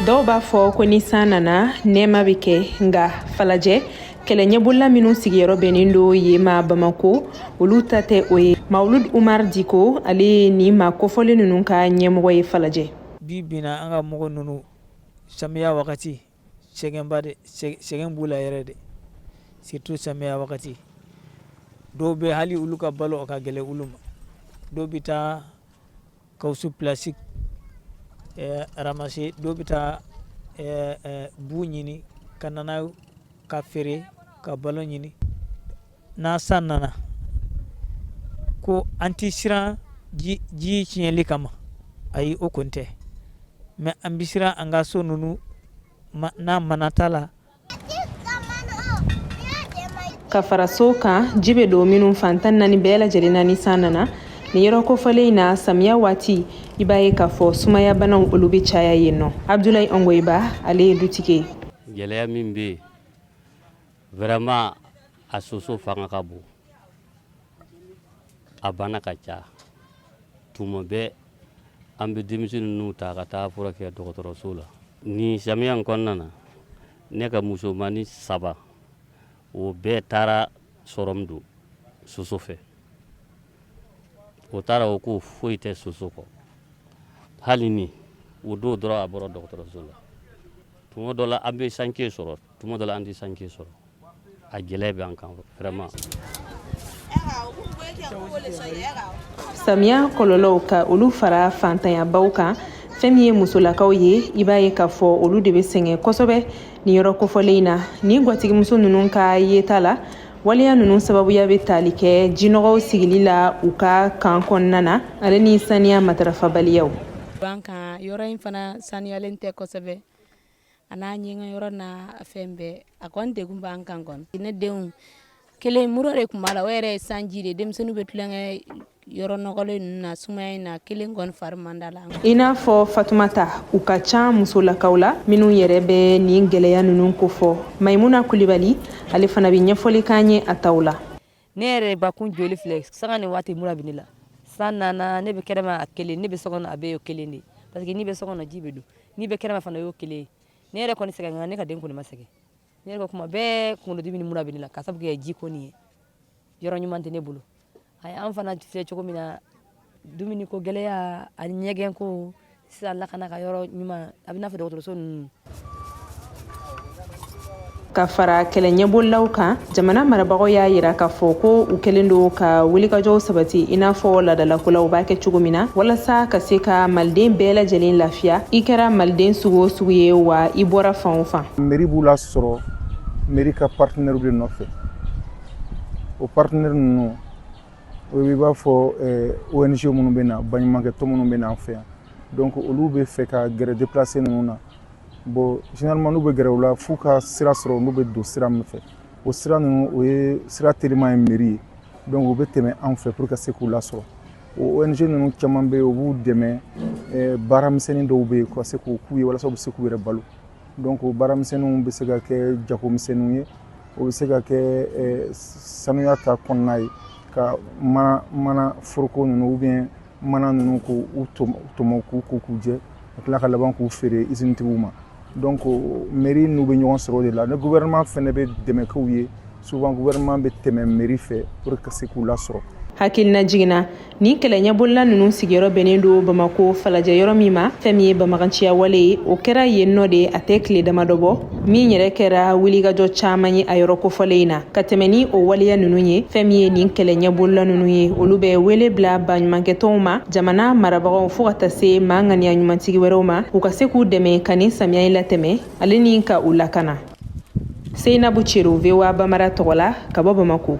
dɔw b'a fɔ ko ni san nana nɛɛma bɛ kɛ nga falajɛ kɛlɛ ɲɛbɔla minnu sigiyɔrɔ bɛnnen do yema Bamako olu ta tɛ o ye. Mawulud Umar Diko ale ye ni ma kofɔlen ninnu ka ɲɛmɔgɔ ye falajɛ. Bi bina an ka mɔgɔ ninnu samiya wagati sɛgɛn b'u la yɛrɛ de, surtout samiya wagati. Dɔw bɛ hali olu ka balo ka gɛlɛ olu ma. Dɔw bɛ taa kawusu plastique ramasser, dɔw bɛ taa bu ɲini ka nana ka feere ka balo ɲini. N'a san nana ko an tɛ siran ji tiɲɛli kama, ayi o kun tɛ, mais an bɛ siran an ka so ninnu n'a mana t'a la. Ka fara so kan ji bɛ don minnu fan 14 bɛɛ lajɛlen na ni san nana. Ni yɔrɔ kofɔlen na samiya waati i b'a ye k'a fɔ sumaya banaw olu bɛ caya yen nɔ. Abdulayi Ongoiba ale ye dutigi ye. Gɛlɛya min bɛ yen vraiment a soso fanga ka bon, a bana ka ca. Tuma bɛɛ an bɛ denmisɛnnin ninnu ta ka taa furakɛ dɔgɔtɔrɔso la. Ni samiya in kɔnɔna na ne ka musomani 3 o bɛɛ taara sɔrɔmu don soso fɛ. O taara o ko foyi tɛ soso kɔ. Hali ni o don dɔrɔn a bɔra dɔgɔtɔrɔso la. Tuma dɔ la an bɛ sanke sɔrɔ, tuma dɔ la an tɛ sanke sɔrɔ. A gɛlɛya bɛ an kan vraiment. Samiya kɔlɔlɔw ka olu fara fantanyabaw kan, fɛn min ye musolakaw ye i b'a ye k'a fɔ olu de bɛ sɛgɛn kosɛbɛ ni yɔrɔ kofɔlen na. Ni gwatigimuso ninnu ka yeta la waliya ninnu sababuya bɛ tali kɛ jinɔgɔw sigili la u ka kan kɔnɔna na ale ni saniya matarafabaliyaw. Ban kan yɔrɔ in fana saniyalen tɛ kosɛbɛ, a n'a ɲɛgɛn yɔrɔ n'a fɛn bɛɛ a kɔni degun b'an kan kɔni. Ne denw kelen muru de tun b'a la, o yɛrɛ ye sanji de, denmisɛnninw bɛ tulonkɛ yɔrɔ nɔgɔlen ninnu na sumaya in na, kelen kɔni fari man da la. I n'a fɔ Fatumata u ka ca musolakaw la minnu yɛrɛ bɛ nin gɛlɛya ninnu kofɔ. Maimuna Kulibali ale fana bɛ ɲɛfɔli k'an ye a taw la. Ne yɛrɛ bakun joli filɛ sanga ni waati mura bɛ ne la, san nana ne bɛ kɛnɛma a kelen, ne bɛ so kɔnɔ a bɛɛ y'o kelen de, parce que ni bɛ so kɔnɔ ji bɛ don, ni bɛ kɛnɛma fana y'o kelen. Ne yɛrɛ kɔni sɛgɛn ne ka den kɔni ma sɛgɛn. Ne yɛrɛ ko kuma bɛɛ kunkolodimi ni mura bɛ ne la ka sababu kɛ ji ko nin ye, yɔrɔ ɲuman tɛ ne bolo. An fana filɛ cogo min na dumuni ko gɛlɛya ani ɲɛgɛn ko sisan lakana ka yɔrɔ ɲuman a bɛ n'a fɔ dɔgɔtɔrɔso ninnu. Ka fara kɛlɛ ɲɛbɔlaw kan, jamana marabagaw y'a jira k'a fɔ ko u kɛlen do ka wulikajɔw sabati i n'a fɔ ladalakolaw b'a kɛ cogo min na walasa ka se ka maliden bɛɛ lajɛlen lafiya. I kɛra maliden sugu o sugu ye wa i bɔra fan o fan. Mairie b'u la sɔrɔ mairie ka partenaire de nɔfɛ. O partenaire ninnu o b'a fɔ ONG minnu bɛ na, baɲumankɛ tɔn minnu bɛ na an fɛ yan. Donc olu bɛ fɛ ka gɛrɛ déplacer ninnu na. Bon généralement n'u bɛ gɛrɛ u la f'u ka sira sɔrɔ n'u bɛ don sira min fɛ. O sira ninnu o ye sira teliman ye mairie ye. Donc u bɛ tɛmɛ an fɛ pour que ka se k'u lasɔrɔ. O ONG ninnu caman bɛ yen u b'u dɛmɛ baaramisɛnnin dɔw bɛ yen ka se k'u k'u ye walasa u bɛ se k'u yɛrɛ balo. Donc o baaramisɛnninw bɛ se ka kɛ jagomisɛnninw ye, o bɛ se ka kɛ sanuya ta kɔnɔna ye ka mana foroko ninnu ou bien mana ninnu k'u tɔmɔ k'u jɛ ka tila ka laban k'u feere usine tigiw ma. Donc mairie n'u bɛ ɲɔgɔn sɔrɔ o de la. Ni gouvernement fɛnɛ bɛ dɛmɛ k'u ye souvent gouvernement bɛ tɛmɛ mairie fɛ pour que ka se k'u lasɔrɔ. Hakilina jiginna ni kɛlɛ ɲɛbɔla ninnu sigiyɔrɔ bɛnnen do Bamako falajɛ yɔrɔ min ma, fɛn min ye banbaganciya wale ye o kɛra yen nɔ de a tɛ tile damadɔ bɔ min yɛrɛ kɛra wulikajɔ caman ye a yɔrɔ kofɔlen na. Ka tɛmɛ ni o waleya ninnu ye, fɛn min ye nin kɛlɛ ɲɛbɔla ninnu ye olu bɛ wele bila baɲumankɛtɔnw ma, jamana marabagaw fo ka taa se maa ŋaniya ɲumantigi wɛrɛw ma u ka se k'u dɛmɛ ka nin samiya in latɛmɛ ale ni ka u lakana. Seinabu Cero, VOA Bambara tɔgɔ la ka bɔ Bamako.